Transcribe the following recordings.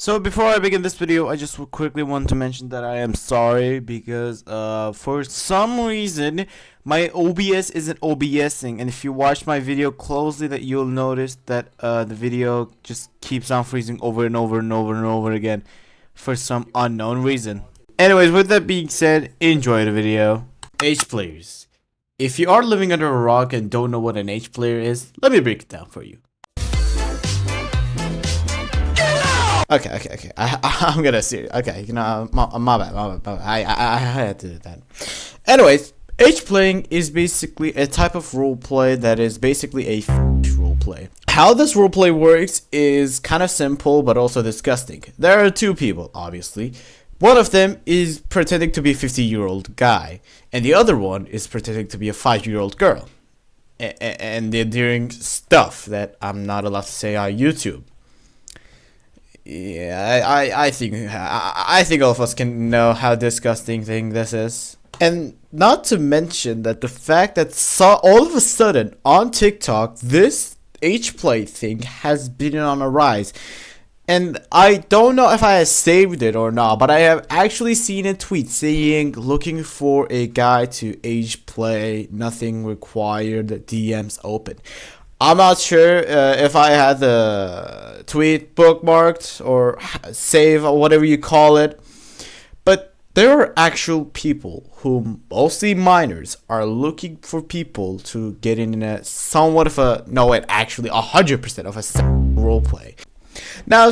So before I begin this video, I just quickly want to mention that I am sorry because for some reason my OBS isn't OBSing, and if you watch my video closely, that you'll notice that the video just keeps on freezing over and over and over and over again for some unknown reason. Anyways, with that being said, enjoy the video. Age players. If you are living under a rock and don't know what an age player is, let me break it down for you. Okay. I'm gonna see it. Okay, my bad. I had to do that. Anyways, age playing is basically a type of role play that is basically a role play. How this role play works is kind of simple, but also disgusting. There are two people, obviously. One of them is pretending to be a 50-year-old guy, and the other one is pretending to be a 5-year-old girl. And they're doing stuff that I'm not allowed to say on YouTube. Yeah, I think all of us can know how disgusting thing this is. And not to mention that the fact that all of a sudden on TikTok, this age play thing has been on a rise. And I don't know if I have saved it or not, but I have actually seen a tweet saying looking for a guy to age play, nothing required, DMs open. I'm not sure if I had the tweet bookmarked or save or whatever you call it, but there are actual people who, mostly minors, are looking for people to get in a somewhat of a, no wait, actually 100% of a role play. Now,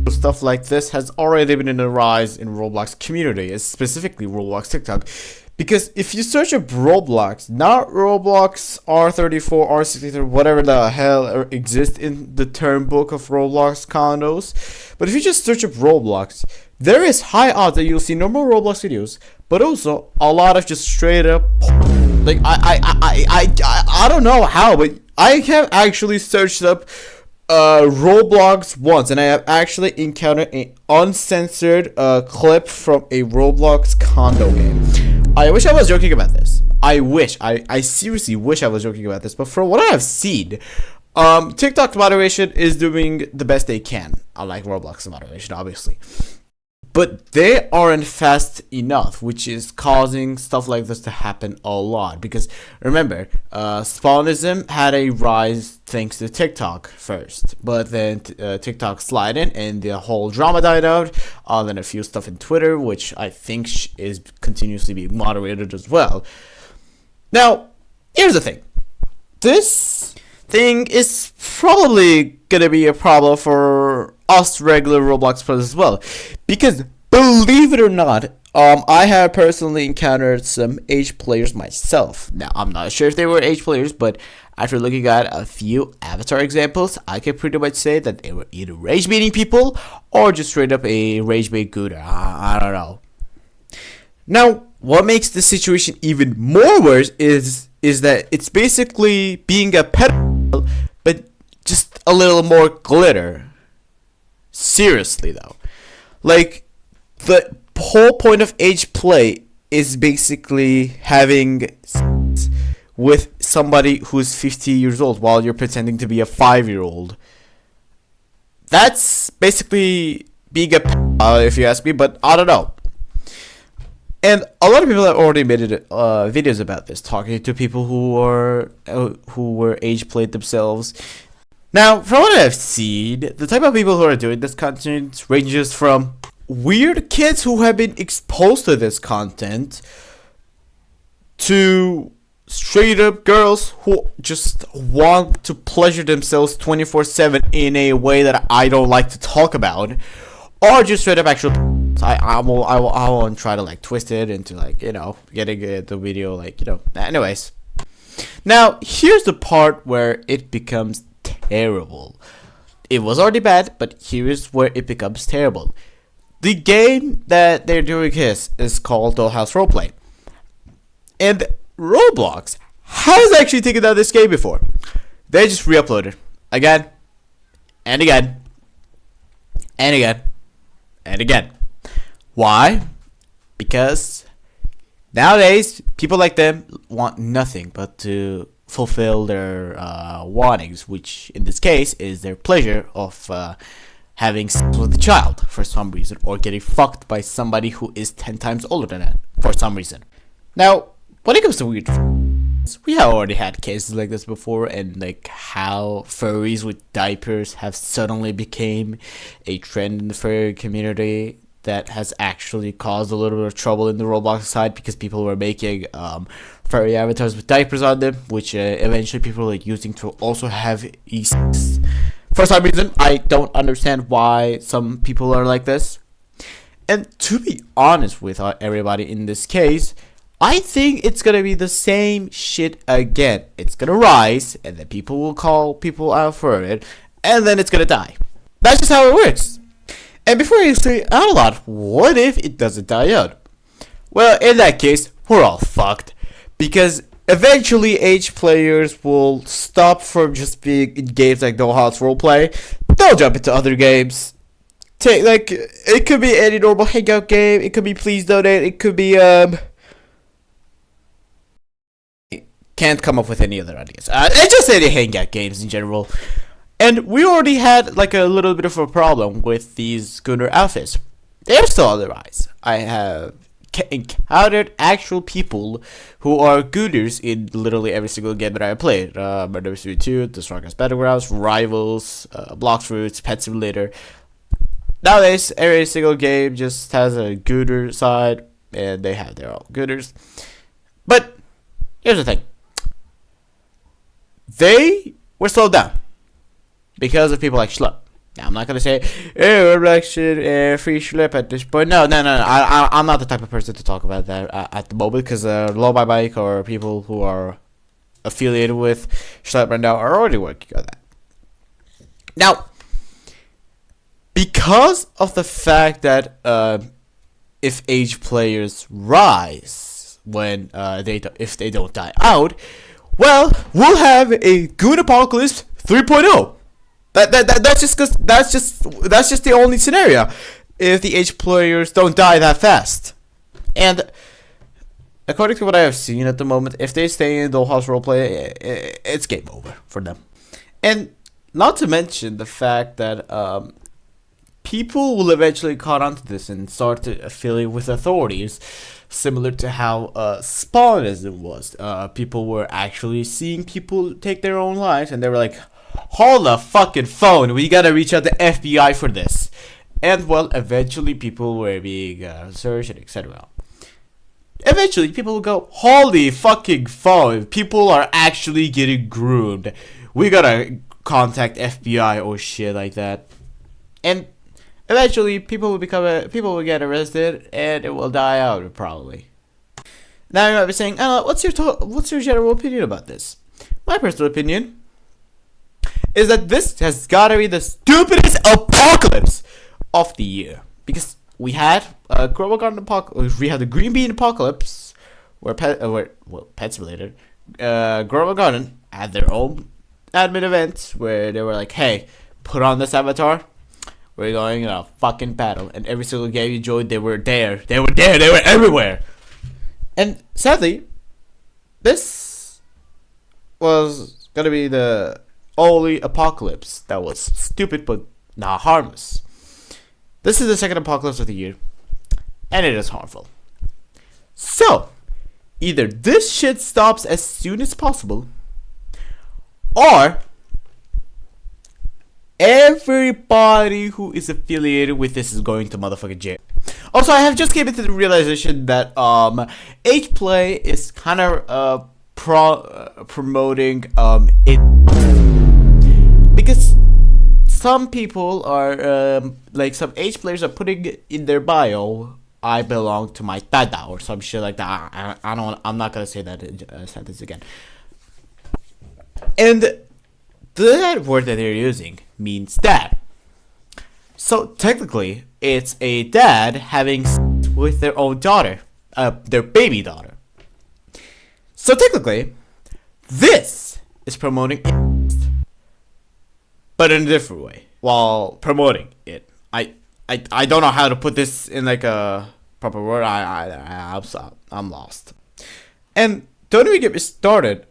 stuff like this has already been in a rise in Roblox community, specifically Roblox TikTok. Because if you search up Roblox, not Roblox R34, R63, whatever the hell exists in the term book of Roblox condos, but if you just search up Roblox, there is high odds that you'll see normal Roblox videos, but also a lot of just straight up, like I don't know how, but I have actually searched up Roblox once, and I have actually encountered an uncensored clip from a Roblox condo game. I wish I was joking about this. I seriously wish I was joking about this, but from what I have seen, TikTok moderation is doing the best they can, unlike Roblox moderation, obviously. But they aren't fast enough, which is causing stuff like this to happen a lot. Because remember, spawnism had a rise thanks to TikTok first, but then TikTok slid in and the whole drama died out. Then a few stuff in Twitter, which I think is continuously being moderated as well. Now, here's the thing. This thing is probably gonna be a problem for us regular Roblox players as well, because believe it or not, I have personally encountered some age players myself. Now, I'm not sure if they were age players, but after looking at a few avatar examples, I can pretty much say that they were either rage baiting people or just straight up a rage bait gooder. I don't know. Now, what makes the situation even more worse is that it's basically being a pedophile, but just a little more glitter. Seriously though, like, the whole point of age play is basically having sex with somebody who's 50 years old while you're pretending to be a 5-year-old. That's basically being a pedophile, if you ask me, but I don't know. And a lot of people have already made videos about this, talking to people who were age played themselves. Now, from what I've seen, the type of people who are doing this content ranges from weird kids who have been exposed to this content to straight up girls who just want to pleasure themselves 24/7 in a way that I don't like to talk about, or just straight up actual. I won't try to like twist it into like, you know, getting the video like, you know. Anyways, now here's the part where it becomes terrible. It was already bad, but here's where it becomes terrible. The game that they're doing is called Dollhouse Roleplay, and Roblox has actually taken down this game before. They just re-uploaded again and again and again and again. Why? Because nowadays people like them want nothing but to fulfill their wantings, which in this case is their pleasure of having sex with a child for some reason, or getting fucked by somebody who is 10 times older than that for some reason. Now, when it comes to weird, we have already had cases like this before, and like how furries with diapers have suddenly became a trend in the furry community that has actually caused a little bit of trouble in the Roblox side, because people were making furry avatars with diapers on them, which eventually people were like using to also have e-sex. For some reason, I don't understand why some people are like this. And to be honest with everybody in this case, I think it's gonna be the same shit again. It's gonna rise, and then people will call people out for it, and then it's gonna die. That's just how it works. And before I say out a lot, what if it doesn't die out? Well, in that case, we're all fucked. Because eventually age players will stop from just being in games like No House Roleplay. They'll jump into other games. It could be any normal hangout game, it could be Please Donate, it could be can't come up with any other ideas. It's just any hangout games in general. And we already had like a little bit of a problem with these Gunner outfits. They're still on the rise. I have encountered actual people who are Gunners in literally every single game that I played. Murder Mystery 2, The Strongest Battlegrounds, Rivals, Blox Fruits, Pet Simulator. Nowadays, every single game just has a Gunner side, and they have their own Gunners. But here's the thing. They were slowed down because of people like Schlup. Now, I'm not gonna say, we're like free Schlup at this point. No. I'm not the type of person to talk about that at the moment, because Low My Bike or people who are affiliated with Schlup right now are already working on that. Now, because of the fact that if age players rise when if they don't die out, well, we'll have a Goon Apocalypse 3.0. That's just the only scenario if the age players don't die that fast. And according to what I have seen at the moment, if they stay in the house roleplay, it's game over for them. And not to mention the fact that people will eventually caught onto this and start to affiliate with authorities, similar to how Spawnism was. People were actually seeing people take their own lives, and they were like, hold the fucking phone, we gotta reach out to FBI for this. And well, eventually people were being searched, etc. Eventually people will go, holy fucking phone, people are actually getting groomed, we gotta contact FBI or shit like that. And eventually people will get arrested, and it will die out probably. Now you might be saying, what's your general opinion about this? My personal opinion is that this has gotta be the stupidest apocalypse of the year, because we had Global Garden Apocalypse, we had the Green Bean Apocalypse, where Pets related. Global Garden had their own admin events where they were like, hey, put on this avatar, we're going in a fucking battle, and every single game you joined, they were there, they were everywhere. And sadly, this was gonna be the only apocalypse that was stupid but not harmless. This is the second apocalypse of the year, and it is harmful. So, either this shit stops as soon as possible, or everybody who is affiliated with this is going to motherfucking jail. Also, I have just came into the realization that Ageplay is kind of promoting it, because some people are like some age players are putting in their bio, I belong to my dada or some shit like that. I'm not gonna say that sentence again. And that word that they're using means dad. So technically, it's a dad having sex with their own daughter, their baby daughter. So technically, this is promoting it, but in a different way, while promoting it. I don't know how to put this in like a proper word. I'm lost. And don't even get me started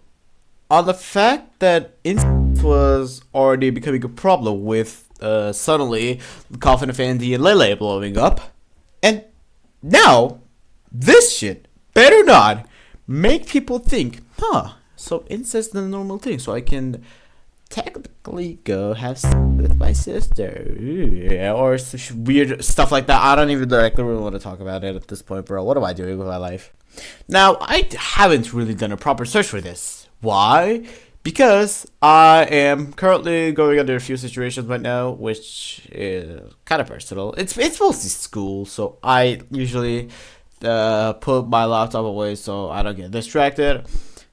on the fact that incest was already becoming a problem with suddenly Coffin of Andy and Lele blowing up, and now this shit better not make people think, so incest is a normal thing, so I can technically go have sex with my sister, or weird stuff like that. I don't even directly really want to talk about it at this point, bro. What am I doing with my life? Now, I haven't really done a proper search for this. Why? Because I am currently going under a few situations right now, which is kind of personal. It's mostly school, so I usually put my laptop away so I don't get distracted.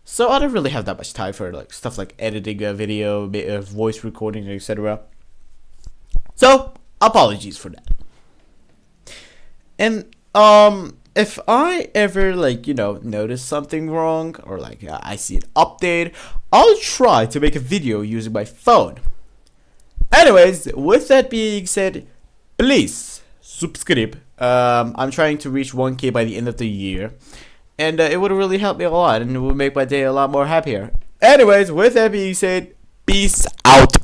So I don't really have that much time for like stuff like editing a video, voice recording, etc. So apologies for that. And if I ever notice something wrong, or I see an update, I'll try to make a video using my phone. Anyways, with that being said, please subscribe. I'm trying to reach 1K by the end of the year. And it would really help me a lot, and it would make my day a lot more happier. Anyways, with that being said, peace out.